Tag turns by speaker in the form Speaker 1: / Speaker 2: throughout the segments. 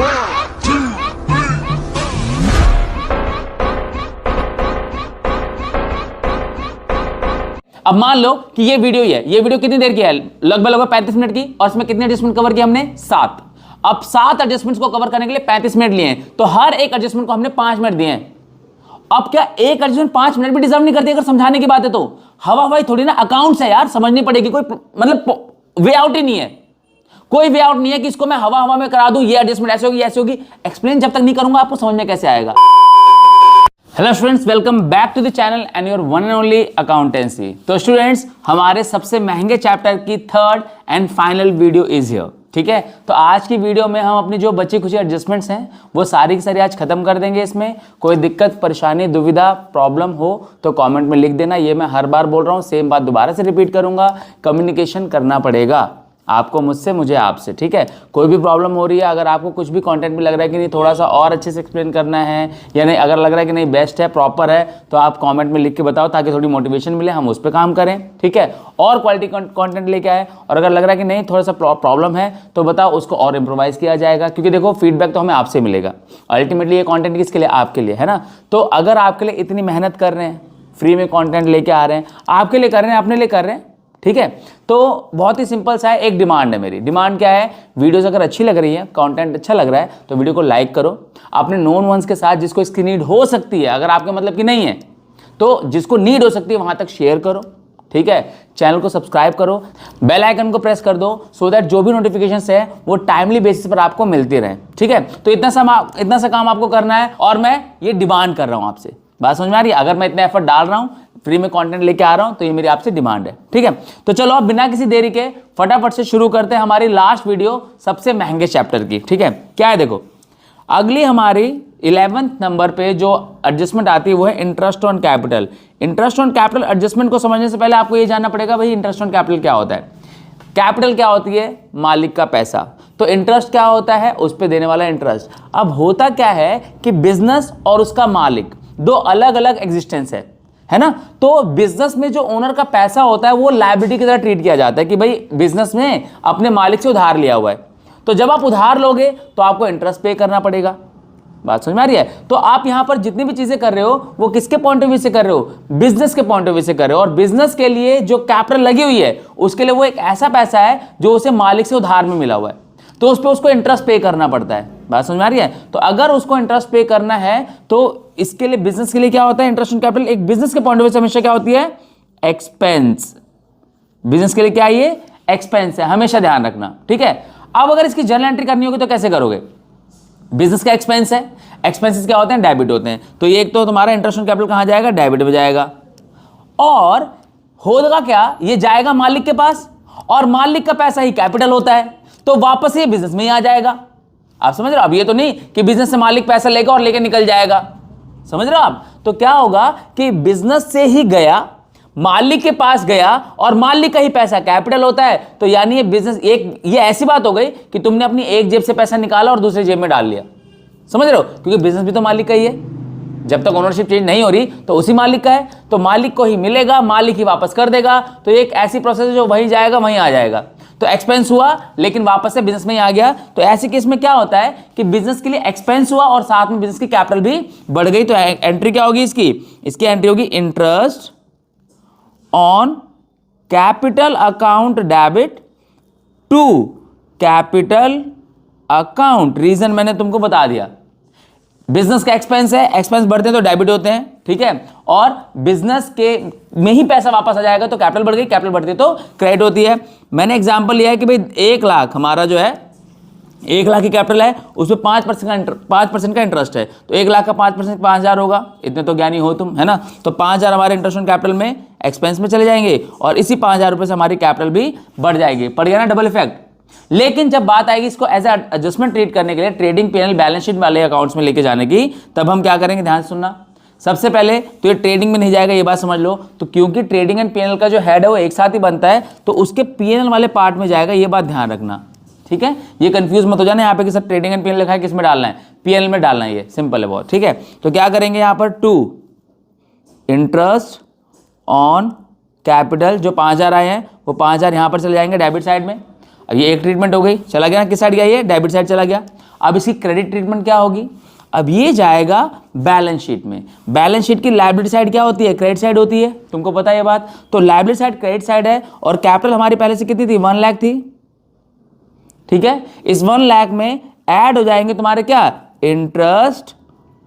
Speaker 1: अब मान लो कि ये वीडियो ही है, ये वीडियो कितनी देर की है, लगभग 35 मिनट की, और इसमें कितने एडजस्टमेंट कवर किए हमने, 7। अब 7 एडजस्टमेंट्स को कवर करने के लिए 35 मिनट लिए हैं, तो हर एक एडजस्टमेंट को हमने 5 मिनट दिए हैं। अब क्या एक एडजस्टमेंट 5 मिनट भी डिजर्व नहीं करती अगर समझाने की बात है तो? हवा हवाई थोड़ी ना, अकाउंट्स है यार, समझनी पड़ेगी। कोई मतलब वे आउट ही नहीं है, कोई वे आउट नहीं है कि इसको मैं हवा हवा में करा दूं, ये एडजस्टमेंट ऐसे होगी ऐसे होगी। एक्सप्लेन जब तक नहीं करूंगा आपको समझ में कैसे आएगा। Hello students, welcome back to the channel and your one and only accountancy. तो स्टूडेंट्स, हमारे सबसे महंगे चैप्टर की third and final video is here. ठीक है, तो आज की वीडियो में हम अपनी जो बची खुची एडजस्टमेंट्स हैं वो सारी की सारी आज खत्म कर देंगे। इसमें कोई दिक्कत, परेशानी, दुविधा, प्रॉब्लम हो तो कमेंट में लिख देना। ये मैं हर बार बोल रहा हूँ, सेम बात दोबारा से रिपीट करूंगा। कम्युनिकेशन करना पड़ेगा, आपको मुझसे, मुझे आपसे। ठीक है, कोई भी प्रॉब्लम हो रही है, अगर आपको कुछ भी कंटेंट में लग रहा है कि नहीं थोड़ा सा और अच्छे से एक्सप्लेन करना है, या नहीं अगर लग रहा है कि नहीं बेस्ट है, प्रॉपर है, तो आप कमेंट में लिख के बताओ ताकि थोड़ी मोटिवेशन मिले, हम उस पर काम करें। ठीक है, और क्वालिटी कंटेंट लेके आए। और अगर लग रहा है कि नहीं थोड़ा सा प्रॉब्लम है तो बताओ, उसको और इम्प्रोवाइज किया जाएगा। क्योंकि देखो फीडबैक तो हमें आपसे मिलेगा, अल्टीमेटली ये कॉन्टेंट किसके लिए, आपके लिए, है ना। तो अगर आपके लिए इतनी मेहनत कर रहे हैं, फ्री में कॉन्टेंट लेके आ रहे हैं, आपके लिए कर रहे हैं, अपने लिए कर रहे हैं। ठीक है, तो बहुत ही सिंपल सा है, एक डिमांड है मेरी। डिमांड क्या है, वीडियोस अगर अच्छी लग रही है, कंटेंट अच्छा लग रहा है तो वीडियो को लाइक करो। अपने नोन वंस के साथ जिसको इसकी नीड हो सकती है, अगर आपके मतलब की नहीं है तो जिसको नीड हो सकती है वहां तक शेयर करो। ठीक है, चैनल को सब्सक्राइब करो, बेल आइकन को प्रेस कर दो, सो दैट जो भी नोटिफिकेशंस है वो टाइमली बेसिस पर आपको मिलती रहे। ठीक है, तो इतना सा काम आपको करना है, और मैं ये डिमांड कर रहा हूं आपसे। बात समझ में आ रही है? अगर मैं इतना एफर्ट डाल रहा हूं, फ्री में कंटेंट लेके आ रहा हूं, तो ये मेरी आपसे डिमांड है। ठीक है, तो चलो अब बिना किसी देरी के फटाफट से शुरू करते हैं हमारी लास्ट वीडियो सबसे महंगे चैप्टर की। ठीक है, क्या है देखो, अगली हमारी 11th नंबर पे जो एडजस्टमेंट आती है वो है interest on capital. Interest on capital adjustment को समझने से पहले आपको ये जानना पड़ेगा भाई इंटरेस्ट ऑन कैपिटल क्या होता है। कैपिटल क्या होती है, मालिक का पैसा। तो इंटरेस्ट क्या होता है, उस पर देने वाला इंटरेस्ट। अब होता क्या है कि बिजनेस और उसका मालिक दो अलग अलग एग्जिस्टेंस है ना। तो बिजनेस में जो ओनर का पैसा होता है वो लायबिलिटी की तरह ट्रीट किया जाता है कि भाई बिजनेस में अपने मालिक से उधार लिया हुआ है, तो जब आप उधार लोगे तो आपको इंटरेस्ट पे करना पड़ेगा। बात समझ में आ रही है? तो आप यहां पर जितनी भी चीजें कर रहे हो वो किसके पॉइंट ऑफ व्यू से कर रहे हो, बिजनेस के पॉइंट ऑफ व्यू से कर रहे हो। और बिजनेस के लिए जो कैपिटल लगी हुई है उसके लिए वो एक ऐसा पैसा है जो उसे मालिक से उधार में मिला हुआ है, तो उस पर उसको इंटरेस्ट पे करना पड़ता है। बात समझ में आ रही है? तो अगर उसको इंटरेस्ट पे करना है तो इसके लिए, बिजनेस के लिए क्या होता है, इंटरेस्ट ऑन कैपिटल एक बिजनेस के पॉइंट ऑफ व्यू से हमेशा क्या होती है, एक्सपेंस। बिजनेस के लिए क्या है, ये एक्सपेंस है, हमेशा ध्यान रखना। ठीक है, अब अगर इसकी जर्नल एंट्री करनी होगी तो कैसे करोगे, बिजनेस का एक्सपेंस है, एक्सपेंसेस क्या होते हैं, डेबिट होते हैं। तो ये एक तो तुम्हारा इंटरेस्ट ऑन कैपिटल कहां जाएगा, डेबिट में जाएगा। और होगा क्या, ये जाएगा मालिक के पास, और मालिक का पैसा ही कैपिटल होता है, तो वापस ये बिजनेस में ही आ जाएगा। आप समझ रहे हो? अब ये तो नहीं कि बिजनेस से मालिक पैसा लेगा और लेके निकल जाएगा, समझ रहे हो आप? तो क्या होगा कि बिजनेस से ही गया, मालिक के पास गया, और मालिक का ही पैसा कैपिटल होता है। तो यानी ये बिजनेस एक, ये ऐसी बात हो गई कि तुमने अपनी एक जेब से पैसा निकाला और दूसरी जेब में डाल लिया, समझ रहे हो? क्योंकि बिजनेस भी तो मालिक का ही है, जब तक ओनरशिप चेंज नहीं हो रही तो उसी मालिक का है, तो मालिक को ही मिलेगा, मालिक ही वापस कर देगा। तो एक ऐसी प्रोसेस है जो वहीं जाएगा वहीं आ जाएगा। तो एक्सपेंस हुआ लेकिन वापस से बिजनेस में ही आ गया। तो ऐसे केस में क्या होता है कि बिजनेस के लिए एक्सपेंस हुआ और साथ में बिजनेस की कैपिटल भी बढ़ गई। तो एंट्री क्या होगी इसकी एंट्री होगी interest on capital account debit to capital account. Reason मैंने तुमको बता दिया, बिजनेस का एक्सपेंस है, एक्सपेंस बढ़ते हैं तो डेबिट होते हैं। ठीक है, और बिजनेस के में ही पैसा वापस आ जाएगा तो कैपिटल बढ़ गई, कैपिटल बढ़ती है तो क्रेडिट होती है। मैंने एग्जांपल लिया है कि भाई 1 लाख हमारा जो है, 1 लाख की कैपिटल है, उसमें 5% का इंटरेस्ट है। तो 1 लाख का 5% 5,000 होगा। इतने तो ज्ञानी हो तुम, है ना। तो 5,000 हमारे इंटरेस्ट ऑन कैपिटल में एक्सपेंस में चले जाएंगे, और इसी 5,000 रुपये से हमारी कैपिटल भी बढ़ जाएगी। पड़ गया ना डबल इफेक्ट। लेकिन जब बात आएगी इसको एज एडजस्टमेंट ट्रीट करने के लिए, ट्रेडिंग पीएनएल बैलेंस शीट वाले अकाउंट्स में लेके जाने की, तब हम क्या करेंगे, ध्यान सुनना। सबसे पहले तो ये ट्रेडिंग में नहीं जाएगा, ये बात समझ लो। तो क्योंकि ट्रेडिंग एंड पीएनएल का जो हेड है वो एक साथ ही बनता है, तो उसके पीएनएल वाले पार्ट में जाएगा, ये बात ध्यान रखना। ठीक है, ये कंफ्यूज मत हो जाना यहाँ पे कि सर ट्रेडिंग एंड पीएनएल लिखा है, किस में डालना है, पीएनएल में डालना है। ये सिंपल है बहुत। ठीक है, तो क्या करेंगे यहाँ पर, टू इंटरेस्ट ऑन कैपिटल, जो 5,000 आए हैं वो 5,000 यहाँ पर चले जाएंगे डेबिट साइड में। अब ये एक ट्रीटमेंट हो गई, चला गया किस साइड गया, ये डेबिट साइड चला गया। अब इसकी क्रेडिट ट्रीटमेंट क्या होगी, अब ये जाएगा बैलेंस शीट में। बैलेंस शीट की लायबिलिटी साइड क्या होती है, क्रेडिट साइड होती है, तुमको पता है ये बात। तो लायबिलिटी साइड क्रेडिट साइड है और कैपिटल हमारी पहले से कितनी थी, 1 लाख थी, ठीक है। इस 1 लाख में ऐड हो जाएंगे तुम्हारे क्या, इंटरेस्ट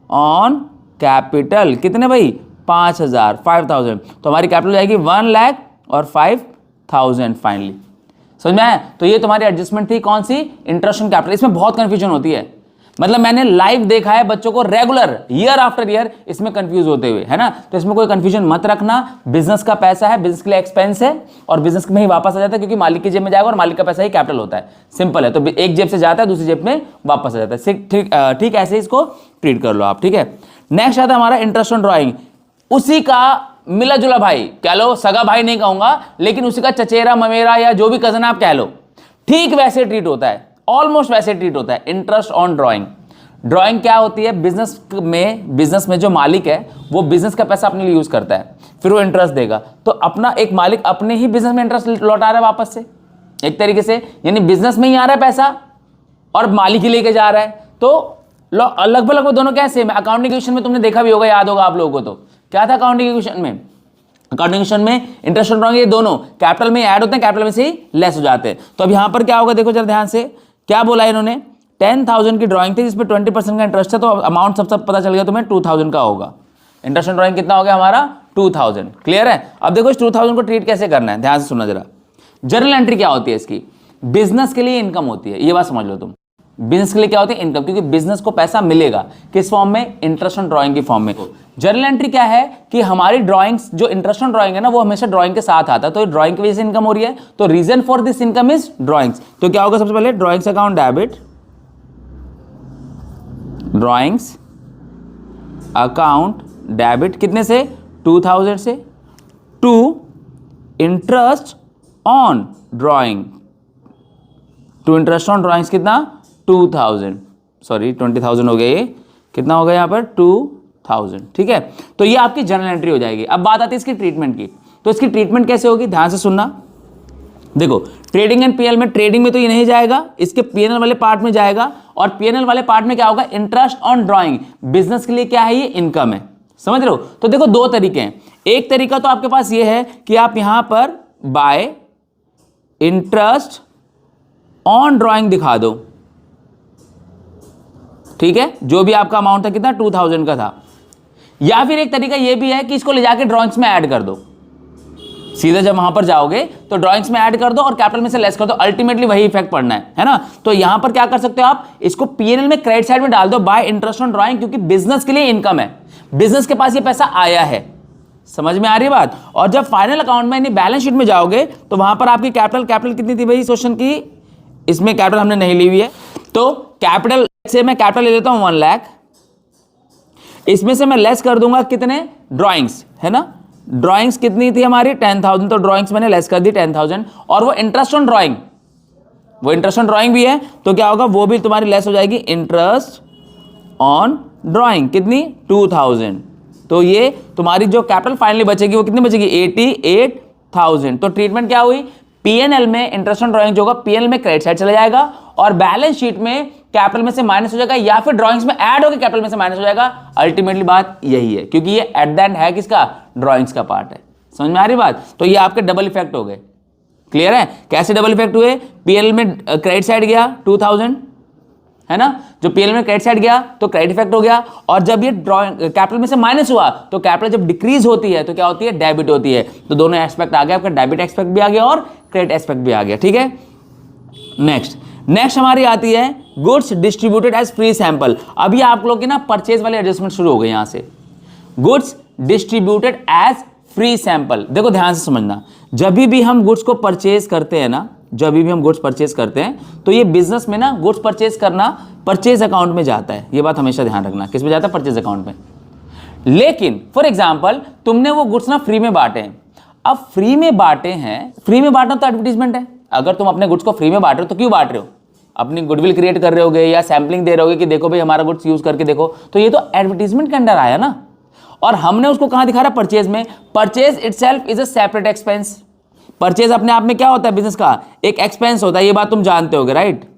Speaker 1: ऑन कैपिटल, कितने भाई, 5000, 5000। तो हमारी कैपिटल जाएगी 1 लाख और 5000 फाइनली। समझ में आया। तो ये तुम्हारी एडजस्टमेंट थी, कौन सी, इंटरेस्ट ऑन कैपिटल। इसमें बहुत कंफ्यूजन होती है, मतलब मैंने लाइव देखा है बच्चों को रेगुलर ईयर आफ्टर ईयर इसमें कंफ्यूज होते हुए, है ना। तो इसमें कोई कंफ्यूजन मत रखना, बिजनेस का पैसा है, बिजनेस के लिए एक्सपेंस है और बिजनेस में ही वापस आ जाता है, क्योंकि मालिक की जेब में जाएगा और मालिक का पैसा ही कैपिटल होता है, सिंपल है। तो एक जेब से जाता है दूसरी जेब में वापस आ जाता है, ठीक ऐसे इसको ट्रीट कर लो आप, ठीक है। नेक्स्ट आता है हमारा इंटरेस्ट ऑन ड्रॉइंग, उसी का मिला जुला भाई कह लो, सगा भाई नहीं कहूंगा, लेकिन उसी का चचेरा ममेरा या जो भी कजन आप कह लो, ठीक वैसे ट्रीट होता है, ऑलमोस्ट वैसे ट्रीट होता है इंटरेस्ट ऑन ड्रॉइंग। ड्रॉइंग क्या होती है, बिजनेस में जो मालिक है वो बिजनेस का पैसा अपने लिए यूज करता है, फिर वो इंटरेस्ट देगा। तो अपना एक मालिक अपने ही बिजनेस में इंटरेस्ट लौटा रहा है वापस से, एक तरीके से, यानी बिजनेस में ही आ रहा है पैसा और मालिक ही लेके जा रहा है। तो लगभग दोनों क्या सेम है। अकाउंटिंग क्वेश्चन में तुमने देखा भी होगा, याद होगा आप लोगों को, तो क्या था अकाउंटिंग क्वेश्चन में, अकाउंटिंग क्वेश्चन में इंटरेस्ट ऑन ड्रॉइंग ये दोनों कैपिटल में ऐड होते हैं, कैपिटल में से ही लेस हो जाते हैं। तो अब यहां पर क्या होगा, देखो जरा ध्यान से, क्या बोला इन्होंने, 10,000 की ड्राइंग थी जिसमें 20% का इंटरेस्ट है, तो अमाउंट सब पता चल गया तुम्हें, 2,000 का होगा। इंटरेस्ट ऑन ड्राइंग कितना हो गया हमारा, 2,000, क्लियर है। अब देखो इस 2,000 को ट्रीट कैसे करना है, ध्यान से सुनना जरा। जर्नल एंट्री क्या होती है इसकी, बिजनेस के लिए इनकम होती है, ये बात समझ लो तुम। बिजनेस के लिए क्या होती है, इनकम, क्योंकि बिजनेस को पैसा मिलेगा किस फॉर्म में, इंटरेस्ट ऑन ड्राइंग की फॉर्म में। जर्नल एंट्री क्या है कि हमारी ड्राइंग्स, जो इंटरेस्ट ऑन ड्राइंग है ना, वो हमेशा ड्राइंग के साथ आता है, तो ड्राइंग की वजह से इनकम हो रही है, तो reason for this income is drawings. तो क्या होगा, सबसे पहले drawings account debit, drawings account debit कितने से, 2,000 से, to interest on drawing, to interest on drawings कितना, 2,000, सॉरी 20,000 हो गया, ये कितना हो गया यहाँ पर 2,000, ठीक है। तो ये आपकी जर्नल एंट्री हो जाएगी। अब बात आती है इसकी ट्रीटमेंट की, तो इसकी ट्रीटमेंट कैसे होगी, ध्यान से सुनना। देखो ट्रेडिंग एंड पीएनएल में, ट्रेडिंग में तो ये नहीं जाएगा, इसके पीएनएल वाले पार्ट में जाएगा, और पीएनएल वाले पार्ट में क्या होगा, इंटरेस्ट ऑन ड्राइंग। बिजनेस के लिए क्या है, ये इनकम है, समझ रहे हो। तो देखो दो तरीके हैं, एक तरीका तो आपके पास ये है कि आप यहां पर बाय इंटरेस्ट ऑन ड्राइंग दिखा दो, ठीक है, जो भी आपका अमाउंट था कितना, 2,000 का था। या फिर एक तरीका ये भी है कि इसको ले जाके ड्राइंग्स में ऐड कर दो, सीधे जब वहां पर जाओगे तो ड्राइंग्स में ऐड कर दो और कैपिटल में से लेस कर दो, अल्टीमेटली वही इफेक्ट पड़ना है ना। तो यहां पर क्या कर सकते हो आप, इसको पीएनएल में क्रेडिट साइड में डाल दो बाय इंटरेस्ट ऑन ड्राइंग, क्योंकि बिजनेस के लिए इनकम है, बिजनेस के पास ये पैसा आया है, समझ में आ रही है बात। और जब फाइनल अकाउंट में यानी बैलेंस शीट में जाओगे तो वहां पर आपकी कैपिटल कितनी थी भाई क्वेश्चन की, इसमें कैपिटल हमने नहीं ली हुई है, तो कैपिटल से मैं कैपिटल ले लेता हूं 1 लाख, इसमें से मैं लेस कर दूंगा कितने, ड्राइंग्स, है ना। ड्राइंग्स कितनी थी हमारी, 10,000, तो ड्राइंग्स मैंने लेस कर दी 10,000, और वो इंटरेस्ट ऑन ड्राइंग, वो इंटरेस्ट ऑन ड्राइंग भी है, तो क्या होगा, वो भी तुम्हारी लेस हो जाएगी, इंटरेस्ट ऑन ड्राइंग कितनी, 2,000। तो ये तुम्हारी जो कैपिटल फाइनली बचेगी वो कितनी बचेगी, 88,000। तो ट्रीटमेंट क्या हुई, पीएनएल में इंटरेस्ट ऑन ड्राइंग जो होगा पीएनएल में क्रेडिट साइड चला जाएगा, और बैलेंस शीट में कैपिटल में से माइनस हो जाएगा, या फिर ड्राइंग्स में ऐड होकर कैपिटल में से माइनस हो जाएगा। अल्टीमेटली बात यही है, क्योंकि ये एट द एंड है किसका, ड्राइंग्स का पार्ट है, समझ में आ रही बात। तो ये आपके डबल इफेक्ट हो गए, क्लियर है। कैसे डबल इफेक्ट हुए, पीएनएल में क्रेडिट साइड गया 2,000, है ना, जो पीएनएल में क्रेडिट साइड गया तो क्रेडिट इफेक्ट हो गया, और जब ये ड्राइंग कैपिटल में से माइनस हुआ तो कैपिटल जब डिक्रीज होती है तो क्या होती है, डेबिट होती है। तो दोनों एस्पेक्ट आ गया, आपका डेबिट एस्पेक्ट भी आ गया और क्रेडिट एस्पेक्ट भी आ गया, ठीक है। नेक्स्ट हमारी आती है goods distributed as free sample. अभी आप लोग की ना परचेज वाले एडजस्टमेंट शुरू हो गए यहां से, goods distributed as free sample. देखो ध्यान से समझना, जब भी हम गुड्स को परचेज करते हैं ना, जब भी हम गुड्स परचेज करते हैं तो ये बिजनेस में ना गुड्स परचेज करना परचेज अकाउंट में जाता है, ये बात हमेशा ध्यान रखना, किस में जाता है, परचेज अकाउंट में। लेकिन फॉर एग्जांपल तुमने वो गुड्स ना फ्री में बांटे हैं, अब फ्री में बांटे हैं, फ्री में बांटना तो एडवर्टीजमेंट है। अगर तुम अपने गुड्स को फ्री में बांट रहे हो तो क्यों बांट रहे हो, अपनी गुडविल क्रिएट कर रहे होगे या सैम्पलिंग दे रहे होगे कि देखो भाई हमारा गुड्स यूज करके देखो, तो ये तो एडवर्टीजमेंट के अंडर आया ना। और हमने उसको कहां दिखा रहा है, परचेज में। Purchase itself is a separate expense, purchase अपने आप में क्या होता है बिजनेस का, एक एक्सपेंस होता है, ये बात तुम जानते होगे, राइट,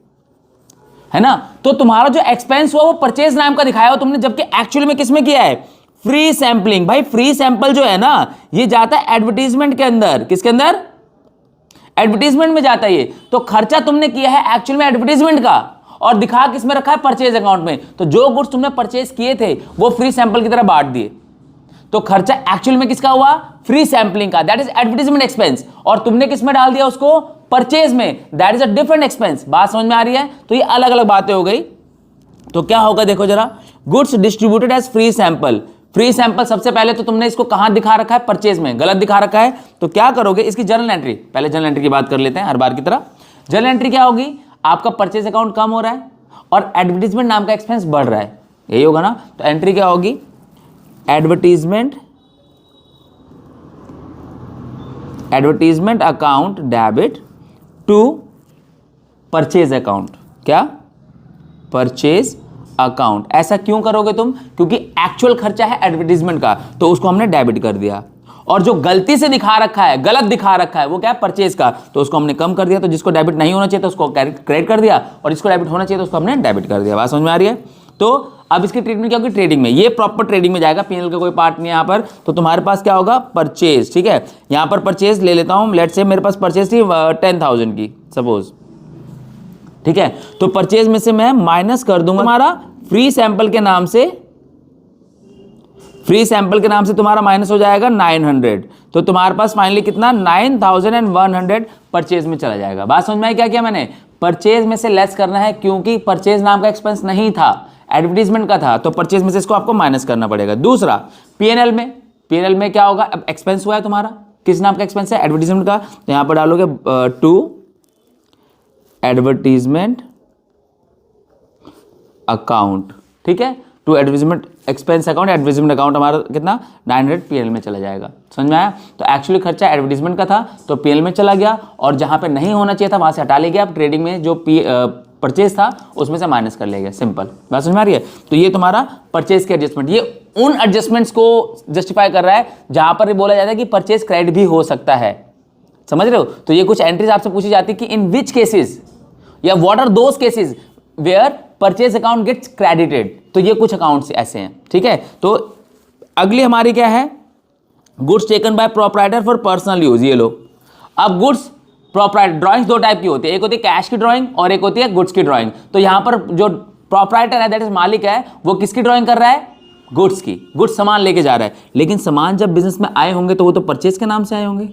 Speaker 1: है ना। तो तुम्हारा जो एक्सपेंस हुआ वो परचेज नाम का दिखाया हो तुमने, जबकि एक्चुअली में किसमें किया है, फ्री सैंपलिंग। भाई फ्री सैंपल जो है ना ये जाता है एडवर्टीजमेंट के अंदर, किसके अंदर, एडवर्टीजमेंट में जाता है ये। तो खर्चा तुमने किया है एक्चुअल में एडवर्टीजमेंट का, और दिखा किसमें रखा है, परचेज अकाउंट में। तो जो गुड्स तुमने परचेज किए थे वो फ्री सैंपल की तरह बांट दिए, तो खर्चा एक्चुअल में किसका हुआ, फ्री सैंपलिंग का, दैट इज एडवर्टीजमेंट एक्सपेंस, और तुमने किसमें डाल दिया उसको, परचेज में, that is a different expense. बात समझ में आ रही है। तो ये अलग अलग बातें हो गई। तो क्या होगा देखो जरा, goods distributed as free sample. Free sample सबसे पहले तो तुमने इसको कहां दिखा रखा है, परचेज में, गलत दिखा रखा है। तो क्या करोगे, इसकी जर्नल एंट्री, पहले जर्नल एंट्री की बात कर लेते हैं हर बार की तरह। जर्नल एंट्री क्या होगी, आपका परचेज अकाउंट कम हो रहा है और एडवर्टीजमेंट नाम का एक्सपेंस बढ़ रहा है, यही होगा ना। तो एंट्री क्या होगी, advertisement account debit to purchase account, क्या, परचेज अकाउंट। ऐसा क्यों करोगे तुम, क्योंकि एक्चुअल खर्चा है एडवर्टीजमेंट का, तो उसको हमने डेबिट कर दिया, और जो गलती से दिखा रखा है, गलत दिखा रखा है, वो क्या है, परचेज का, तो उसको हमने कम कर दिया। तो जिसको डेबिट नहीं होना चाहिए तो उसको क्रेडिट कर दिया, और जिसको डेबिट होना चाहिए तो उसको हमने डेबिट कर दिया। बात समझ में आ रही है। तो अब इसकी ट्रीटमेंट क्या होगी, ट्रेडिंग में, ये प्रॉपर ट्रेडिंग में जाएगा, पीएनएल का कोई पार्ट नहीं है यहाँ पर। तो तुम्हारे पास क्या होगा, परचेज, ठीक है, यहाँ पर परचेज ले लेता हूँ, लेट्स से मेरे पास परचेज थी 10,000 की सपोज, ठीक है। तो परचेज में से मैं माइनस कर दूंगा हमारा फ्री सैंपल के नाम से, फ्री सैंपल के नाम से तुम्हारा माइनस हो जाएगा 900। तो तुम्हारे पास फाइनली कितना, 9100 परचेज में चला जाएगा। बात समझ में आई, क्या किया मैंने, परचेज में से लेस करना है, क्योंकि परचेज नाम का एक्सपेंस नहीं था, एडवर्टीजमेंट का था, तो परचेज में से इसको आपको माइनस करना पड़ेगा। दूसरा पीएनएल में, पीएनएल में क्या होगा, अब एक्सपेंस हुआ है तुम्हारा, किस नाम का एक्सपेंस है, एडवर्टीजमेंट का, तो यहां पर डालोगे टू एडवर्टीजमेंट अकाउंट, ठीक है, to advertisement expense account, advertisement account हमारा कितना 900 पीएनएल में चला जाएगा। समझ में आया। तो एक्चुअली खर्चा एडवर्टीजमेंट का था तो पीएनएल में चला गया, और जहां पे नहीं होना चाहिए था वहां से हटा ले गया। अब ट्रेडिंग में जो परचेज था उसमें से माइनस कर ले गया, सिंपल। बात समझ में आ रही है। तो ये तुम्हारा परचेज के एडजस्टमेंट, ये उन एडजस्टमेंट्स को जस्टिफाई कर रहा है जहां पर बोला जाता है कि परचेज क्रेडिट भी हो सकता है, समझ रहे हो। तो ये कुछ एंट्रीज आपसे पूछी जाती है कि इन विच केसेस या what are those cases where purchase account gets credited. तो ये कुछ अकाउंट्स ऐसे हैं, ठीक है। तो अगली हमारी क्या है, goods taken by proprietor for personal use. ये लो, अब गुड्स प्रोप्राइटर, ड्राइंग्स दो टाइप की होती है, एक होती है कैश की ड्राइंग और एक होती है गुड्स की ड्राइंग। तो यहां पर जो प्रोप्राइटर है, दैट इज मालिक है, वो किसकी ड्राइंग कर रहा है, गुड्स की। गुड्स सामान लेके जा रहा है, लेकिन सामान जब बिजनेस में आए होंगे तो वो तो परचेज के नाम से आए होंगे,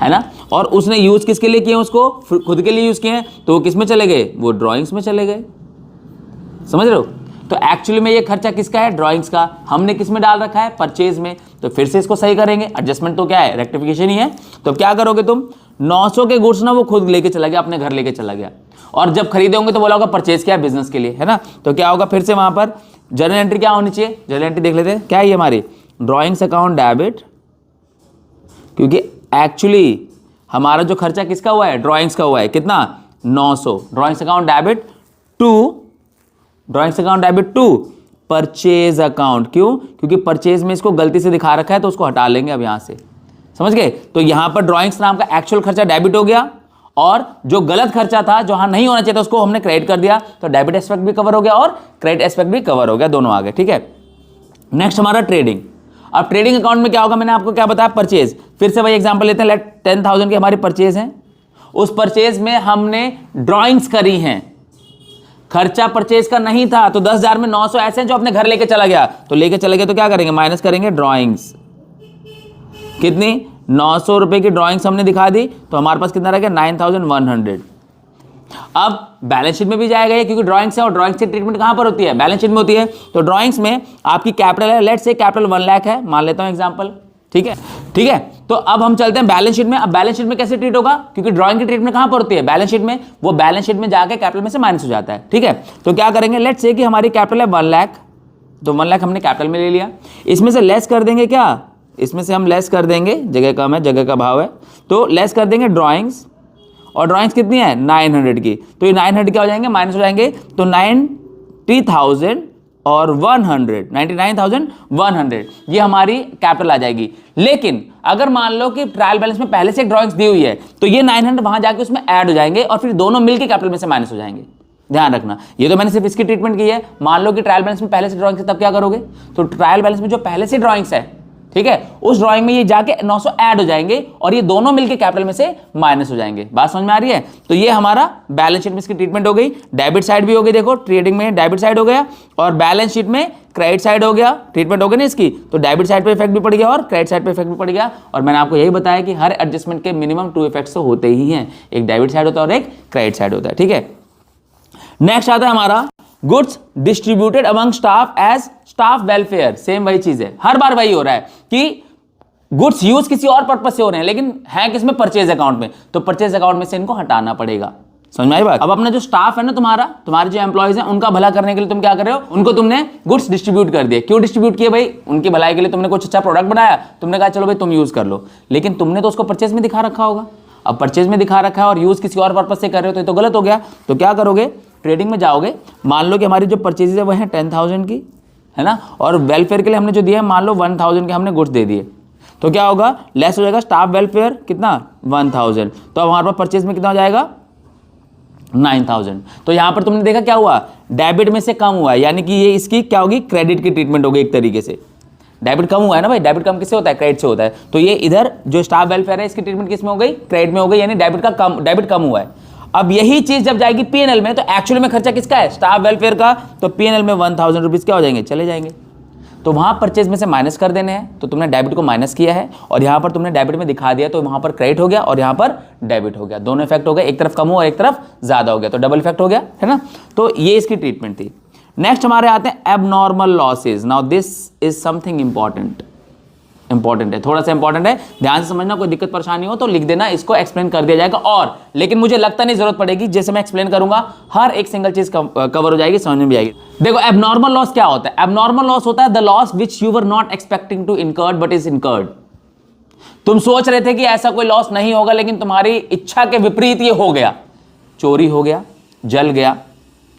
Speaker 1: है ना। और उसने यूज किसके लिए किए, उसको खुद के लिए यूज किए हैं, तो वो किस में चले गए, वो ड्राइंग्स में चले गए, समझ रहे हो। तो एक्चुअली में ये खर्चा किसका है, ड्राइंग्स का, हमने किस में डाल रखा है, परचेज में। तो फिर से इसको सही करेंगे, एडजस्टमेंट तो क्या है, रेक्टिफिकेशन ही है। तो क्या करोगे तुम, 900 के गुड्स ना वो खुद लेके चला गया, अपने घर लेके चला गया, और जब खरीदे होंगे तो बोला होगा परचेज क्या है, बिजनेस के लिए, है ना। तो क्या होगा, फिर से वहां पर जर्नल एंट्री क्या होनी चाहिए, जर्नल एंट्री देख लेते हैं क्या है ये हमारी, ड्राइंग्स अकाउंट डेबिट, क्योंकि एक्चुअली हमारा जो खर्चा किसका हुआ है, ड्राइंग्स का हुआ है, कितना 900। Drawings account debit to purchase account, क्यों, क्योंकि परचेज में इसको गलती से दिखा रखा है तो उसको हटा लेंगे अब यहां से, समझ गए। तो यहां पर ड्राइंग्स नाम का एक्चुअल खर्चा डेबिट हो गया, और जो गलत खर्चा था, जो नहीं होना चाहिए था, उसको हमने क्रेडिट कर दिया। तो डेबिट एस्पेक्ट भी कवर हो गया और क्रेडिट एस्पेक्ट भी कवर हो गया, दोनों आ गए, ठीक है। नेक्स्ट हमारा ट्रेडिंग। अब ट्रेडिंग अकाउंट में क्या होगा, मैंने आपको क्या बताया, परचेज। फिर से वही एग्जांपल लेते हैं, लेट 10,000 की हमारी परचेज है, उस परचेज में हमने ड्राइंग्स करी हैं, खर्चा परचेज का नहीं था। तो 10,000 में 900 ऐसे हैं जो अपने घर लेके चला गया, तो लेके चले गए तो क्या करेंगे, माइनस करेंगे ड्राइंग्स, कितनी 900 रुपए की ड्राइंग्स हमने दिखा दी, तो हमारे पास कितना रह गया 9100। अब बैलेंस शीट में भी जाएगा ये, क्योंकि ड्राइंग्स है, और ड्राइंग्स की ट्रीटमेंट कहां पर होती है, बैलेंस शीट में होती है। तो ड्राइंग्स में आपकी कैपिटल है, लेट्स से कैपिटल 1 लाख है, मान लेता हूं एग्जांपल, ठीक है, ठीक है। तो अब हम चलते हैं बैलेंस शीट में। अब बैलेंस शीट में कैसे ट्रीट होगा, क्योंकि ड्राइंग की ट्रीटमेंट कहां पर होती है, बैलेंस शीट में, वो बैलेंस शीट में जाके कैपिटल में से माइनस हो जाता है, ठीक है। तो क्या करेंगे, लेट्स से कि हमारी कैपिटल है 1 लाख, तो 1 लाख हमने कैपिटल में ले लिया, इसमें से लेस कर देंगे क्या, इसमें से हम लेस कर देंगे, जगह कम है, जगह का भाव है, तो लेस कर देंगे ड्राइंग्स, और ड्राइंग्स कितनी है 900 की, तो ये 900 क्या हो जाएंगे, माइनस हो जाएंगे, तो 90,000 और 100, 99,100 ये हमारी कैपिटल आ जाएगी। लेकिन अगर मान लो कि ट्रायल बैलेंस में पहले से एक ड्राइंग्स दी हुई है तो ये 900 वहां जाके उसमें ऐड हो जाएंगे और फिर दोनों मिलके कैपिटल में से माइनस हो जाएंगे। ध्यान रखना, ये तो मैंने सिर्फ इसकी ट्रीटमेंट की है। मान लो कि ट्रायल बैलेंस में पहले से ड्राइंग्स है, तब क्या करोगे? तो ट्रायल बैलेंस में जो पहले से ड्राइंग्स है, ठीक है, उस ड्राइंग में ये जाके 900 ऐड हो जाएंगे और ये दोनों मिलके कैपिटल में से माइनस हो जाएंगे। बात समझ में आ रही है? तो ये हमारा बैलेंस शीट में इसकी ट्रीटमेंट हो गई। डेबिट साइड भी हो गई, देखो ट्रेडिंग में डेबिट साइड हो गया और बैलेंस शीट में क्रेडिट साइड हो गया, ट्रीटमेंट हो गई ना इसकी। तो डेबिट साइड पे इफेक्ट भी पड़ गया और क्रेडिट साइड पे इफेक्ट भी पड़ गया। और मैंने आपको यही बताया कि हर एडजस्टमेंट के मिनिमम 2 इफेक्ट्स तो होते ही हैं, एक डेबिट साइड होता है और एक क्रेडिट साइड होता है, ठीक है। नेक्स्ट आता है हमारा goods distributed among staff as staff welfare. Same वही चीज है, हर बार वही हो रहा है कि गुड्स यूज किसी और पर्पस से हो रहे हैं लेकिन है किसमें? परचेज अकाउंट में। तो परचेज अकाउंट में से इनको हटाना पड़ेगा। समझ में आई बात? अब अपना जो स्टाफ है ना, तुम्हारे जो एम्प्लॉयज हैं, उनका भला करने के लिए तुम क्या कर रहे हो? उनको तुमने गुड्स डिस्ट्रीब्यूट कर दिए। क्यों डिस्ट्रीब्यूट किए भाई? उनकी भलाई के लिए तुमने कुछ अच्छा प्रोडक्ट बनाया, तुमने कहा चलो भाई तुम यूज कर लो, लेकिन तुमने तो उसको परचेज में दिखा रखा होगा। अब परचेज में दिखा रखा है और यूज किसी और पर्पस से कर रहे हो तो गलत हो गया। तो क्या करोगे? ट्रेडिंग में जाओगे, मान लो कि हमारी जो परचेजेज है वो है 10,000 की, है ना, और वेलफेयर के लिए हमने जो दिया है मान लो 1,000 के हमने गुड्स दे दिए, तो क्या होगा? लेस हो जाएगा स्टाफ वेलफेयर कितना? 1,000। तो अब हमारे पास परचेज में कितना हो जाएगा? 9,000। तो यहां पर तुमने देखा क्या हुआ? डेबिट में से कम हुआ है, यानी कि ये इसकी क्या होगी? क्रेडिट की ट्रीटमेंट होगी एक तरीके से। डेबिट कम हुआ है ना भाई, डेबिट कम किससे होता है? क्रेडिट से होता है। तो ये इधर जो स्टाफ वेलफेयर है इसकी ट्रीटमेंट किस में हो गई? क्रेडिट में हो गई, यानी डेबिट कम हुआ है। अब यही चीज जब जाएगी पीएनएल में तो एक्चुअली में खर्चा किसका है? स्टाफ वेलफेयर का। तो पीएनएल में 1,000 रुपीज क्या हो जाएंगे? चले जाएंगे। तो वहां परचेज में से माइनस कर देने हैं, तो तुमने डेबिट को माइनस किया है और यहां पर तुमने डेबिट में दिखा दिया, तो वहां पर क्रेडिट हो गया और यहां पर डेबिट हो गया। दोनों इफेक्ट हो गए, एक तरफ कम हुआ और एक तरफ ज्यादा हो गया, तो डबल इफेक्ट हो गया, है ना। तो ये इसकी ट्रीटमेंट थी। नेक्स्ट हमारे आते हैं abnormal losses. Now this is something important है, थोड़ा सा इंपॉर्टेंट है, ध्यान से समझना। कोई दिक्कत परेशानी हो तो लिख देना, इसको एक्सप्लेन कर दिया जाएगा। और लेकिन मुझे लगता नहीं जरूरत पड़ेगी, जैसे मैं एक्सप्लेन करूंगा हर एक सिंगल चीज कवर हो जाएगी, समझ में भी आएगी। देखो एबनॉर्मल लॉस क्या होता है? एबनॉर्मल लॉस होता है the loss which you were not expecting to incurred but is incurred. तुम सोच रहे थे कि ऐसा कोई लॉस नहीं होगा, लेकिन तुम्हारी इच्छा के विपरीत ये हो गया, चोरी हो गया, जल गया,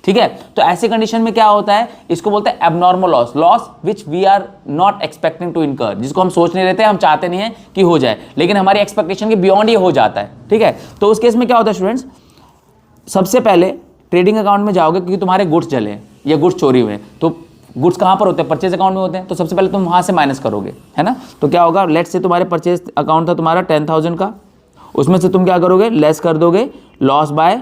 Speaker 1: ठीक है। तो ऐसी कंडीशन में क्या होता है? इसको बोलते हैं abnormal loss, loss which we are not expecting to incur, जिसको हम सोच नहीं रहते, हम चाहते नहीं है कि हो जाए, लेकिन हमारी एक्सपेक्टेशन के बियॉन्ड ये हो जाता है, ठीक है। तो उस केस में क्या होता है स्टूडेंट्स? सबसे पहले ट्रेडिंग अकाउंट में जाओगे, क्योंकि तुम्हारे गुड्स जले हैं या गुड्स चोरी हुए हैं, तो गुड्स कहां पर होते हैं? परचेज अकाउंट में होते हैं। तो सबसे पहले तुम वहां से माइनस करोगे, है ना। तो क्या होगा? लेट्स से तुम्हारे परचेज अकाउंट था तुम्हारा 10,000 का, उसमें से तुम क्या करोगे? लेस कर दोगे लॉस बाय,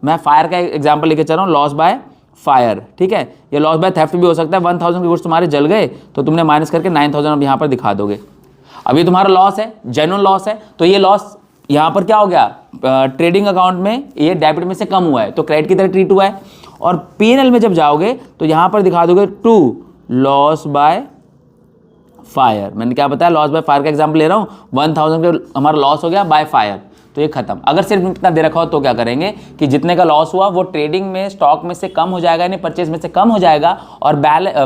Speaker 1: मैं फायर का एग्जांपल लेके चल रहा हूँ, लॉस बाय फायर, ठीक है। ये लॉस बाय थेफ्ट भी हो सकता है। 1,000 के गुड्स तुम्हारे जल गए तो तुमने माइनस करके 9,000 अब यहाँ पर दिखा दोगे। अब ये तुम्हारा लॉस है, जेन्युइन लॉस है, तो ये लॉस यहाँ पर क्या हो गया? ट्रेडिंग अकाउंट में ये डेबिट में से कम हुआ है, तो क्रेडिट की तरह ट्रीट हुआ है। और पीएनएल में जब जाओगे तो यहाँ पर दिखा दोगे टू लॉस बाय फायर। मैंने क्या बताया? लॉस बाय फायर का एग्जाम्पल ले रहा हूँ। 1,000 का हमारा लॉस हो गया बाय फायर, तो ये खत्म। अगर सिर्फ इतना दे रखा हो तो क्या करेंगे कि जितने का लॉस हुआ वो ट्रेडिंग में स्टॉक में से कम हो जाएगा, यानी परचेज में से कम हो जाएगा, और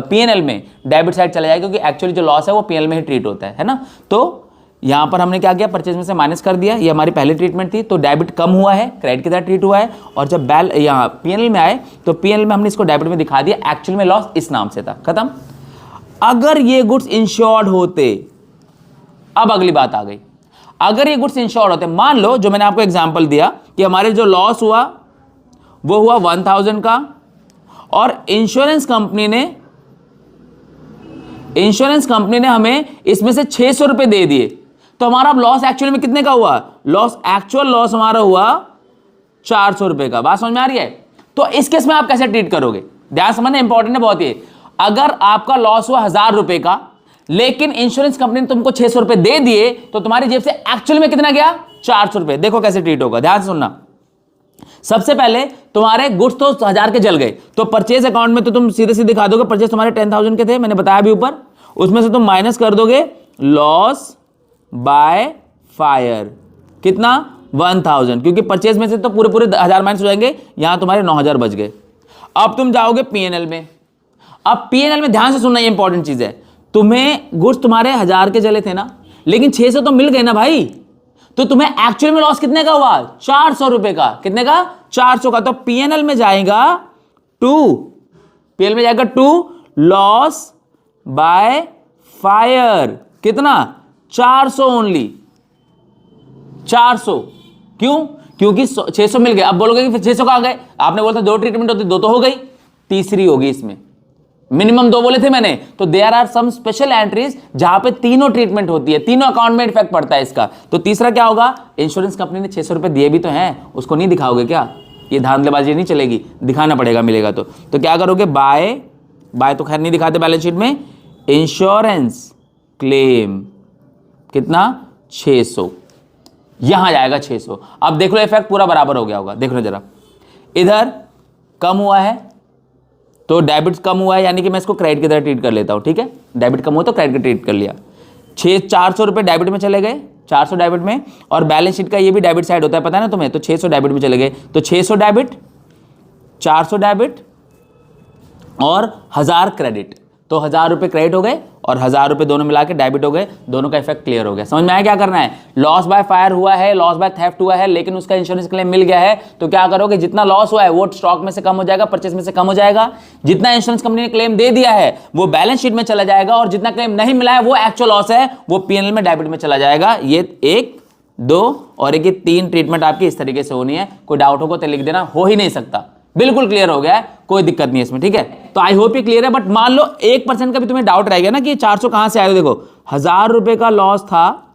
Speaker 1: पीएनएल में डेबिट साइड चला जाएगा, क्योंकि एक्चुअली जो लॉस है वो पीएनएल में ही ट्रीट होता है ना। तो यहां पर हमने क्या किया? परचेज में से माइनस कर दिया, ये हमारी पहली ट्रीटमेंट थी। तो डेबिट कम हुआ है, क्रेडिट की तरह ट्रीट हुआ है, और जब यहाँ पीएनएल में आए तो पीएनएल में हमने इसको डेबिट में दिखा दिया, एक्चुअल में लॉस इस नाम से था, खत्म। अगर ये गुड्स इंश्योर्ड होते, अब अगली बात आ गई, अगर ये गुड्स इंश्योर्ड होते, मान लो जो मैंने आपको एग्जांपल दिया कि हमारे जो लॉस हुआ वो हुआ 1,000 का, और इंश्योरेंस कंपनी ने हमें इसमें से 600 रुपए दे दिए, तो हमारा लॉस एक्चुअल में कितने का हुआ? एक्चुअल लॉस हमारा हुआ 400 रुपए का। बात समझ में आ रही है? तो इस केस में आप कैसे ट्रीट करोगे? ध्यान समझना, इंपॉर्टेंट है बहुत ही। अगर आपका लॉस हुआ 1,000 रुपए का, लेकिन इंश्योरेंस कंपनी ने तुमको 600 रुपए दे दिए, तो तुम्हारी जेब से एक्चुअल में कितना गया? 400 रुपए। देखो कैसे ट्रीट होगा, ध्यान से सुनना। सबसे पहले तुम्हारे गुड्स तो 1,000 के जल गए, तो परचेज अकाउंट में तो तुम सीधे सीधे दिखा दोगे, परचेज तुम्हारे 10,000 के थे, मैंने बताया भी ऊपर, उसमें से तुम माइनस कर दोगे लॉस बाय फायर, कितना? 1,000, क्योंकि परचेज में से तो पूरे 1,000 माइनस हो जाएंगे, यहां तुम्हारे 9,000 बच गए। अब तुम जाओगे पीएनएल में। अब पीएनएल में ध्यान से सुनना, ये इंपॉर्टेंट चीज है, तुम्हें गुड्स तुम्हारे 1,000 के जले थे ना, लेकिन 600 तो मिल गए ना भाई, तो तुम्हें एक्चुअल में लॉस कितने का हुआ? 400 रुपए का। कितने का? 400 का। तो पीएनएल में जाएगा 2 लॉस बाय फायर कितना 400 ओनली 400। क्यों? क्योंकि 600 मिल गए। अब बोलोगे कि फिर 600 कहां गए? आपने बोला था 2 ट्रीटमेंट होती, 2 तो हो गई, तीसरी होगी इसमें। मिनिमम 2 बोले थे मैंने, तो there are some special entries जहां पे तीनों ट्रीटमेंट होती है, तीनों अकाउंट में इफेक्ट पड़ता है इसका। तो तीसरा क्या होगा? इंश्योरेंस कंपनी ने 600 रुपए दिए भी तो हैं, उसको नहीं दिखाओगे क्या? ये धांधलेबाजी नहीं चलेगी, दिखाना पड़ेगा मिलेगा तो क्या करोगे? बाय तो खैर नहीं दिखाते बैलेंस शीट में। इंश्योरेंस क्लेम कितना 600, यहां जाएगा 600। अब देख लो इफेक्ट पूरा बराबर हो गया होगा, देख लो जरा, इधर कम हुआ है तो डेबिट कम हुआ है, यानी कि मैं इसको क्रेडिट की तरह ट्रीट कर लेता हूं, ठीक है। डेबिट कम हुआ तो क्रेडिट ट्रीट कर लिया। 400 रुपए डेबिट में चले गए, 400 डेबिट में, और बैलेंस शीट का ये भी डेबिट साइड होता है, पता है ना तुम्हें, तो 600 डेबिट में चले गए, तो 600 डेबिट, 400 डेबिट और 1000 क्रेडिट, तो 1000 रुपए क्रेडिट हो गए और 1000 रुपए दोनों मिला के डेबिट हो गए, दोनों का इफेक्ट क्लियर हो गया। समझ में आया क्या करना है? लॉस बाय फायर हुआ है, लॉस बाय थेफ्ट हुआ है, लेकिन उसका इंश्योरेंस क्लेम मिल गया है, तो क्या करोगे? जितना लॉस हुआ है वो स्टॉक में से कम हो जाएगा, परचेस में से कम हो जाएगा, जितना इंश्योरेंस कंपनी ने क्लेम दे दिया है वो बैलेंस शीट में चला जाएगा, और जितना क्लेम नहीं मिला है वो एक्चुअल लॉस है, वो पीएनएल में डेबिट में चला जाएगा। ये 1, 2 और 1 3 ट्रीटमेंट आपकी इस तरीके से होनी है। कोई डाउट होगा तो लिख देना, हो ही नहीं सकता, बिल्कुल क्लियर हो गया है, कोई दिक्कत नहीं है इसमें, ठीक है। तो आई होप ये क्लियर है। बट मान लो 1% का भी तुम्हें डाउट रह गया ना कि 400 कहां से आया, देखो 1000 रुपए का लॉस था,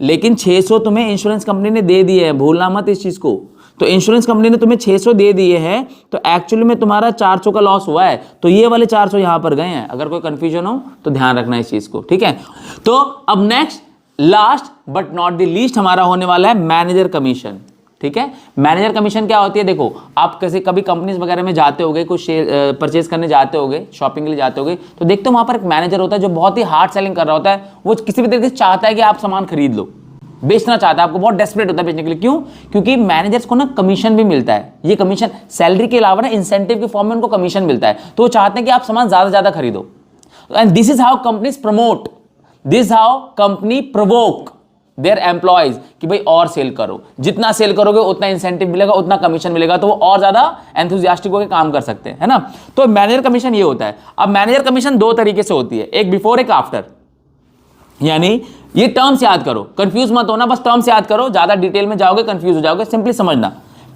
Speaker 1: लेकिन 600 तुम्हें इंश्योरेंस कंपनी ने दे दिए हैं, भूलना मत इस चीज को। तो इंश्योरेंस कंपनी ने तुम्हें 600 दे दिए हैं, तो एक्चुअली में तुम्हारा 400 का लॉस हुआ है, तो ये वाले 400 यहां पर गए हैं। अगर कोई कंफ्यूजन हो तो ध्यान रखना इस चीज को, ठीक है। तो अब next, last but not the least हमारा होने वाला है मैनेजर कमीशन, ठीक है। मैनेजर कमीशन क्या होती है? देखो, आप कैसे कभी कंपनीज वगैरह में जाते होगे, कुछ परचेज करने जाते होगे, शॉपिंग के लिए जाते होगे, तो देखते हो वहां पर एक मैनेजर होता है जो बहुत ही हार्ड सेलिंग कर रहा होता है। वो किसी भी तरीके से चाहता है कि आप सामान खरीद लो, बेचना चाहता है, आपको बहुत डेस्परेट होता है बेचने के लिए। क्यों? क्योंकि मैनेजर्स को ना कमीशन भी मिलता है। ये कमीशन सैलरी के अलावा ना इंसेंटिव के फॉर्म में उनको कमीशन मिलता है, तो वो चाहते हैं कि आप सामान ज्यादा ज्यादा खरीदो। And this is how companies promote, this how company provoke their employees कि भाई और सेल करो, जितना सेल करोगे उतना इंसेंटिव मिलेगा, उतना कमीशन मिलेगा, तो वो और ज्यादा एंथुसियास्टिक होकर काम कर सकते हैं, है ना। तो मैनेजर कमीशन ये होता है। अब मैनेजर कमीशन 2 तरीके से होती है, एक बिफोर, एक आफ्टर। यानी ये टर्म्स याद करो, कंफ्यूज मत होना, बस टर्म्स याद करो, ज्यादा डिटेल में जाओगे कंफ्यूज हो जाओगे, सिंपली समझना।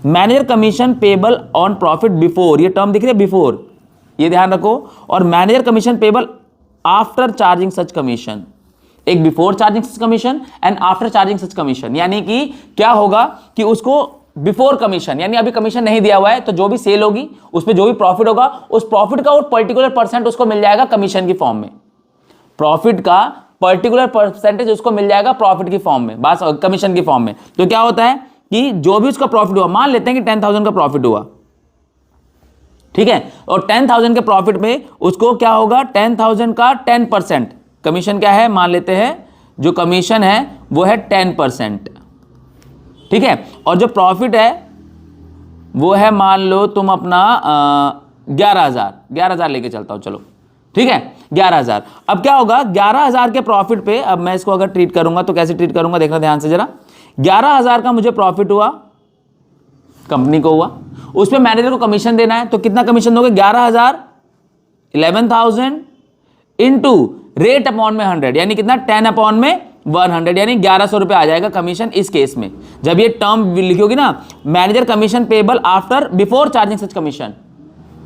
Speaker 1: Manager commission payable on profit before, ये टर्म दिख रही है बिफोर, ये ध्यान रखो। और manager commission payable after charging such commission, एक before charging such commission and after charging such commission. यानी कि क्या होगा कि उसको बिफोर कमीशन, यानी अभी कमीशन नहीं दिया हुआ है, तो जो भी सेल होगी उसमें जो भी प्रॉफिट होगा, उस प्रॉफिट का वो पर्टिकुलर परसेंट उसको मिल जाएगा कमीशन की फॉर्म में। प्रॉफिट का पर्टिकुलर परसेंटेज उसको मिल जाएगा प्रॉफिट की फॉर्म में, बस कमीशन की फॉर्म में। तो क्या होता है कि जो भी उसका प्रॉफिट हुआ, मान लेते हैं कि 10,000 का प्रॉफिट हुआ, ठीक है, और 10,000 के प्रॉफिट में उसको क्या होगा, 10,000 का 10% कमीशन क्या है, मान लेते हैं जो कमीशन है वो है 10%, ठीक है। और जो प्रॉफिट है वो है, मान लो तुम अपना 11,000 लेके चलता हूं, चलो ठीक है, 11,000। अब क्या होगा, 11,000 के प्रॉफिट पे, अब मैं इसको अगर ट्रीट करूंगा तो कैसे ट्रीट करूंगा, देखना ध्यान से जरा। 11,000 का मुझे प्रॉफिट हुआ, कंपनी को हुआ, उस पे मैनेजर को कमीशन देना है, तो कितना कमीशन दोगे, 11,000 11,000 इंटू रेट अपॉन में 100, यानी कितना, 10 अपॉन में 100, यानी 1100 रुपए आ जाएगा कमीशन इस केस में। जब ये टर्म लिखोगी ना, manager commission payable after before charging such commission,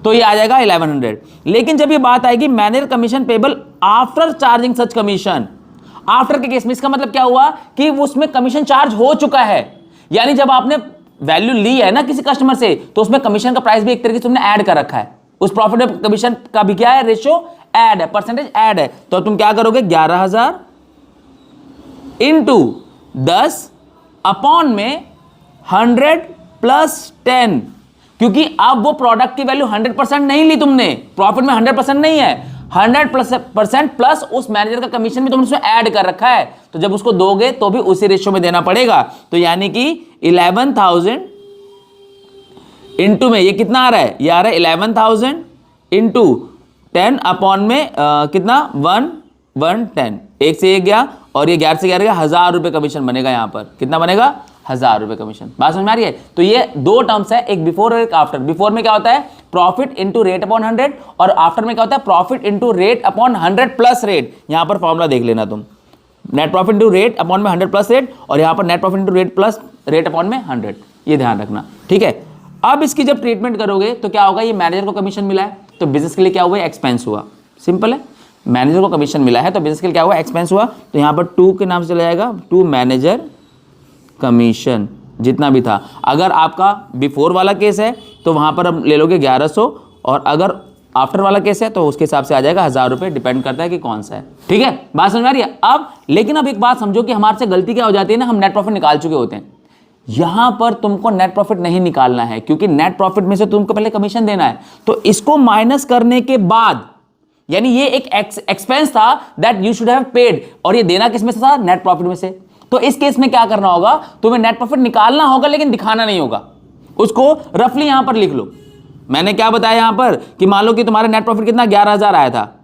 Speaker 1: तो ये आ जाएगा 1100। लेकिन जब ये बात आएगी manager commission payable after charging such commission, after के केस में इसका मतलब क्या हुआ कि उसमें कमीशन चार्ज हो चुका है। यानी जब आपने वैल्यू ली है ना किसी कस्टमर से, तो उसमें कमीशन का प्राइस भी एक तरीके से तुमने ऐड कर रखा है, उस प्रॉफिट में कमीशन का भी क्या है, रेशियो ऐड है, परसेंटेज ऐड है। तो तुम क्या करोगे, 11,000 इंटू 10 अपॉन में 100 प्लस 10, क्योंकि अब वो प्रोडक्ट की वैल्यू 100% नहीं ली तुमने, प्रॉफिट में 100% नहीं है, 100% प्लस उस मैनेजर का कमीशन भी तुमने उसमें ऐड कर रखा है। तो जब उसको दोगे तो भी उसी रेशियो में देना पड़ेगा। तो यानी कि 11,000 इंटू में ये कितना आ रहा है, ये आ रहा है 11,000 इंटू 10 अपॉन में कितना 110, एक से एक गया और ये 11 से 11 गया, 1,000 रुपए कमीशन बनेगा। यहां पर कितना बनेगा, ₹1000 कमीशन। बात समझ में आ रही है? तो ये दो टर्म्स है, एक बिफोर और एक आफ्टर। बिफोर में क्या होता है? प्रॉफिट इंटू रेट अपॉन 100, और आफ्टर में क्या होता है? Profit into rate upon 100 plus rate. यहां पर फॉर्मूला देख लेना तुम, net profit into rate upon में 100 प्लस रेट, और यहां पर net profit into rate plus rate upon में 100, ये ध्यान रखना, ठीक है। अब इसकी जब ट्रीटमेंट करोगे तो क्या होगा? ये मैनेजर को कमीशन मिला है तो बिजनेस के लिए क्या हुआ? एक्सपेंस हुआ। सिंपल है, मैनेजर को कमीशन मिला है तो बिजनेस के लिए क्या हुआ? एक्सपेंस हुआ। तो यहां पर टू के नाम से चला जाएगा, टू मैनेजर कमीशन जितना भी था। अगर आपका बिफोर वाला केस है तो वहां पर अब ले लोगे 1100, और अगर आफ्टर वाला केस है तो उसके हिसाब से आ जाएगा ₹1000, डिपेंड करता है कि कौन सा है, ठीक है। बात समझ आ रही है? अब लेकिन अब एक बात समझो कि हमारे से गलती क्या हो जाती है ना, हम नेट प्रॉफिट निकाल चुके होते हैं। यहां पर तुमको नेट प्रॉफिट नहीं निकालना है, क्योंकि नेट प्रॉफिट में से तुमको पहले कमीशन देना है। तो इसको माइनस करने के बाद, यानी ये एक एक्सपेंस था that you should have paid, और ये देना किस में से था? नेट प्रॉफिट में से। तो इस केस में क्या करना होगा? तुम्हें नेट प्रॉफिट निकालना होगा लेकिन दिखाना नहीं होगा, उसको रफली यहां पर लिख लो। मैंने क्या बताया यहां पर कि मान लो कि तुम्हारा नेट प्रॉफिट कितना? 11,000 आया था,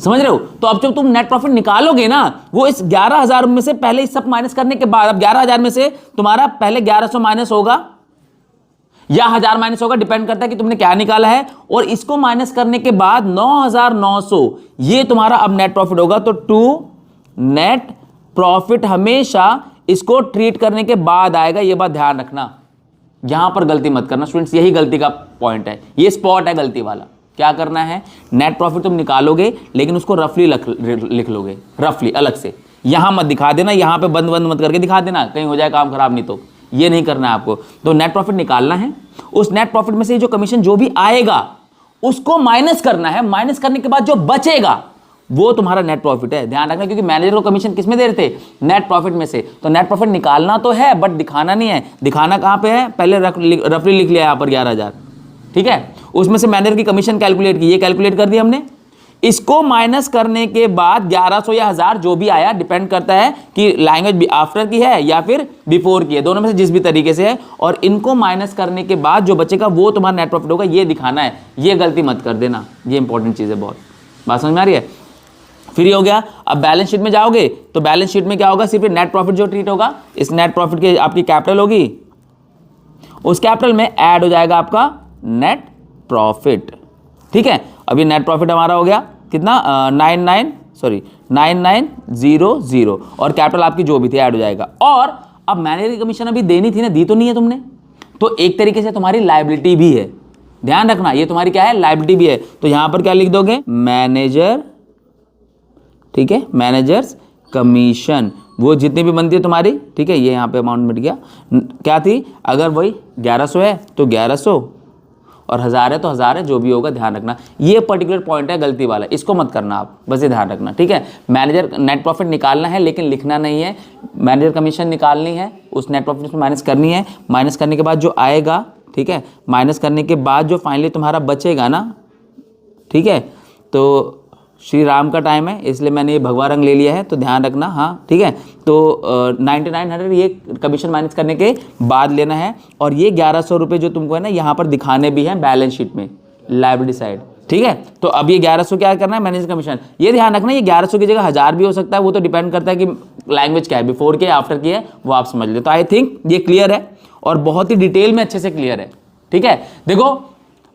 Speaker 1: समझ रहे हो? तो अब जब तुम नेट प्रॉफिट निकालोगे ना, वो इस 11,000 में से पहले इस सब माइनस करने के बाद, अब 11,000 में से तुम्हारा पहले 1100 माइनस होगा या 1000 माइनस होगा, डिपेंड करता है कि तुमने क्या निकाला है। और इसको माइनस करने के बाद 9,900 ये तुम्हारा अब नेट प्रॉफिट होगा। तो टू नेट प्रॉफिट हमेशा इसको ट्रीट करने के बाद आएगा, ये बात ध्यान रखना। यहां पर गलती मत करना स्टूडेंट्स, यही गलती का पॉइंट है, ये स्पॉट है गलती वाला। क्या करना है? नेट प्रॉफिट तुम निकालोगे लेकिन उसको रफली लिख लोगे, रफली अलग से। यहां मत दिखा देना, यहां पे बंद मत करके दिखा देना, कहीं हो जाए काम खराब, नहीं तो ये नहीं करना है आपको। तो नेट प्रॉफिट निकालना है, उस नेट प्रॉफिट में से जो कमीशन जो भी आएगा उसको माइनस करना है। माइनस करने के बाद जो बचेगा वो तुम्हारा नेट प्रॉफिट है, ध्यान रखना। क्योंकि मैनेजर को कमीशन किस में दे रहे थे? नेट प्रॉफिट में से। तो नेट प्रॉफिट निकालना तो है बट दिखाना नहीं है। दिखाना कहां पे है? पहले रफली लिख लिया यहां पर 11,000, ठीक है। उसमें से मैनेजर की कमीशन कैलकुलेट की, ये कैलकुलेट कर दी हमने। इसको माइनस करने के बाद 1100 या 1000 जो भी आया, डिपेंड करता है कि लैंग्वेज आफ्टर की है या फिर बिफोर की है, दोनों में से जिस भी तरीके से है। और इनको माइनस करने के बाद जो बचेगा वो तुम्हारा नेट प्रॉफिट होगा, ये दिखाना है। ये गलती मत कर देना, ये इंपॉर्टेंट चीज है बहुत। बात समझ में आ रही है? फ्री हो गया। अब बैलेंस शीट में जाओगे तो बैलेंस शीट में क्या होगा? सिर्फ नेट प्रॉफिट जो ट्रीट होगा, इस नेट प्रॉफिट की आपकी कैपिटल होगी, उस कैपिटल में ऐड हो जाएगा आपका नेट प्रॉफिट, ठीक है। अभी नेट प्रॉफिट हमारा हो गया कितना? 9900, और कैपिटल आपकी जो भी थी ऐड हो जाएगा। और अब मैनेजर की कमीशन अभी देनी थी ना, दी तो नहीं है तुमने, तो एक तरीके से तुम्हारी लायबिलिटी भी है, ध्यान रखना। ये तुम्हारी क्या है? लायबिलिटी भी है। तो यहां पर क्या लिख दोगे? मैनेजर, ठीक है, मैनेजर्स कमीशन, वो जितनी भी बनती है तुम्हारी, ठीक है। ये यहां पे अमाउंट मिट गया, क्या थी? अगर वही 1100 है तो 1100, और 1000 है तो 1000 है, जो भी होगा ध्यान रखना। ये पर्टिकुलर पॉइंट है गलती वाला, इसको मत करना आप, बस ये ध्यान रखना, ठीक है। मैनेजर नेट प्रॉफिट निकालना है लेकिन लिखना नहीं है। मैनेजर कमीशन निकालनी है, उस नेट प्रॉफिट में माइनस करनी है। माइनस करने के बाद जो आएगा, ठीक है, माइनस करने के बाद जो फाइनली तुम्हारा बचेगा ना, ठीक है। तो श्री राम का टाइम है इसलिए मैंने ये भगवा रंग ले लिया है, तो ध्यान रखना, हाँ, ठीक है। तो 9900 ये कमीशन माइनस करने के बाद लेना है। और ये 1100 रुपये जो तुमको है ना, यहाँ पर दिखाने भी हैं बैलेंस शीट में, लायबिलिटी साइड, ठीक है। तो अब ये 1100 क्या करना है? Manager commission. ये ध्यान रखना, ये 1100 की जगह 1000 भी हो सकता है, वो तो डिपेंड करता है कि लैंग्वेज क्या है, बिफोर की आफ्टर की है, वो आप समझ ले। तो आई थिंक ये क्लियर है और बहुत ही डिटेल में अच्छे से क्लियर है, ठीक है। देखो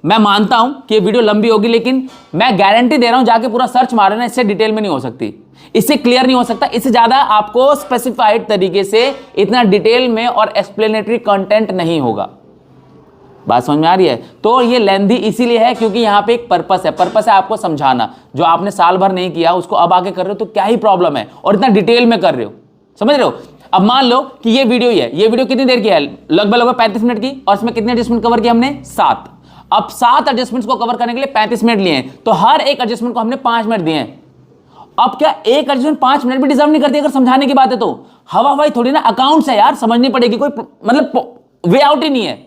Speaker 1: मैं मानता हूं कि ये वीडियो लंबी होगी, लेकिन मैं गारंटी दे रहा हूं, जाके पूरा सर्च मारना, इससे डिटेल में नहीं हो सकती, इससे क्लियर नहीं हो सकता, इससे ज्यादा आपको स्पेसिफाइड तरीके से इतना डिटेल में और एक्सप्लेनेटरी कंटेंट नहीं होगा। बात समझ में आ रही है? तो ये लेंथी इसीलिए है क्योंकि यहां पे एक पर्पस है, पर्पस है आपको समझाना। जो आपने साल भर नहीं किया उसको अब आके कर रहे हो तो क्या ही प्रॉब्लम है, और इतना डिटेल में कर रहे हो, समझ रहे हो? अब मान लो कि ये वीडियो ही है, ये वीडियो कितनी देर की है? लगभग 35 मिनट की, और इसमें कितने एडजस्टमेंट कवर किए हमने? 7। अब 7 एडजस्टमेंट्स को कवर करने के लिए 35 मिनट लिए हैं, तो हर एक एडजस्टमेंट को हमने 5 मिनट दिए हैं। अब क्या एक एडजस्टमेंट 5 मिनट भी डिजर्व नहीं करती? अगर समझाने की बात है तो हवा हवाई थोड़ी ना, अकाउंट्स है यार, समझनी पड़ेगी। कोई मतलब वे आउट ही नहीं है,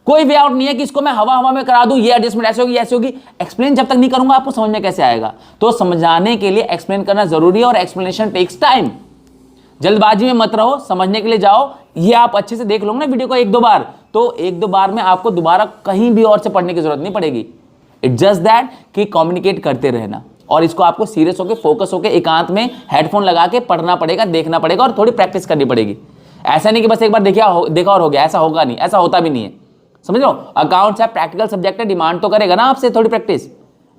Speaker 1: कोई वे आउट नहीं है कि इसको मैं हवा हवा में करा दूं, ये एडजस्टमेंट ऐसे होगी ऐसे होगी। एक्सप्लेन जब तक नहीं करूंगा आपको समझ में कैसे आएगा? तो समझाने के लिए एक्सप्लेन करना जरूरी है, और एक्सप्लेनेशन टेक्स टाइम। जल्दबाजी में मत रहो, समझने के लिए जाओ। ये आप अच्छे से देख लो ना वीडियो को 1-2 बार, तो 1-2 बार में आपको दोबारा कहीं भी और से पढ़ने की जरूरत नहीं पड़ेगी। इट्स जस्ट दैट कि कम्युनिकेट करते रहना, और इसको आपको सीरियस होकर, फोकस होकर, एकांत में हेडफोन लगा के पढ़ना पड़ेगा, देखना पड़ेगा, और थोड़ी प्रैक्टिस करनी पड़ेगी। ऐसा नहीं कि बस एक बार देखा और हो गया, ऐसा होगा नहीं, ऐसा होता भी नहीं है, समझ लो। अकाउंट्स है, प्रैक्टिकल सब्जेक्ट है, डिमांड तो करेगा ना आपसे थोड़ी प्रैक्टिस,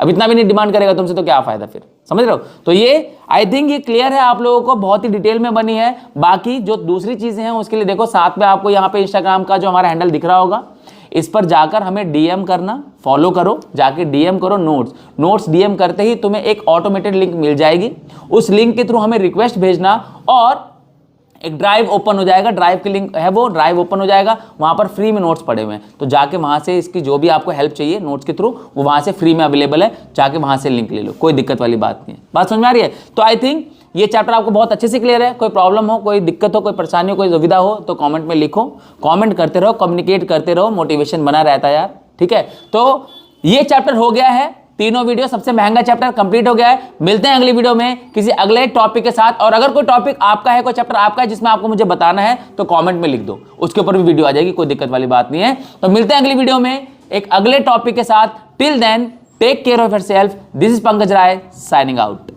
Speaker 1: अब इतना भी नहीं डिमांड करेगा तुमसे तो क्या फायदा फिर, समझ रहे हो। तो ये आई थिंक ये क्लियर है आप लोगों को, बहुत ही डिटेल में बनी है। बाकी जो दूसरी चीजें हैं उसके लिए देखो साथ में आपको यहाँ पे इंस्टाग्राम का जो हमारा हैंडल दिख रहा होगा, इस पर जाकर हमें डीएम करना, फॉलो करो, जाके डीएम करो नोट्स डीएम करते ही तुम्हें एक ऑटोमेटेड लिंक मिल जाएगी, उस लिंक के थ्रू हमें रिक्वेस्ट भेजना और एक ड्राइव ओपन हो जाएगा, ड्राइव की लिंक है वो ड्राइव ओपन हो जाएगा, वहां पर फ्री में नोट्स पड़े हुए हैं, तो जाके वहां से इसकी जो भी आपको हेल्प चाहिए नोट्स के थ्रू वो वहां से फ्री में अवेलेबल है, जाके वहां से लिंक ले लो, कोई दिक्कत वाली बात नहीं है। बात समझ में आ रही है। तो आई थिंक ये चैप्टर आपको बहुत अच्छे से क्लियर है। कोई प्रॉब्लम हो, कोई दिक्कत हो, कोई परेशानी हो, कोई दुविधा हो तो कमेंट में लिखो, कमेंट करते रहो, कम्युनिकेट करते रहो, मोटिवेशन बना रहता है यार, ठीक है। तो ये चैप्टर हो गया है, तीनों वीडियो सबसे महंगा चैप्टर कंप्लीट हो गया है। मिलते हैं अगली वीडियो में किसी अगले टॉपिक के साथ, और अगर कोई टॉपिक आपका है, कोई चैप्टर आपका है जिसमें आपको मुझे बताना है तो कमेंट में लिख दो, उसके ऊपर भी वीडियो आ जाएगी, कोई दिक्कत वाली बात नहीं है। तो मिलते हैं अगली वीडियो में एक अगले टॉपिक के साथ। Till then take care of yourself. This is Pankaj Rai signing out.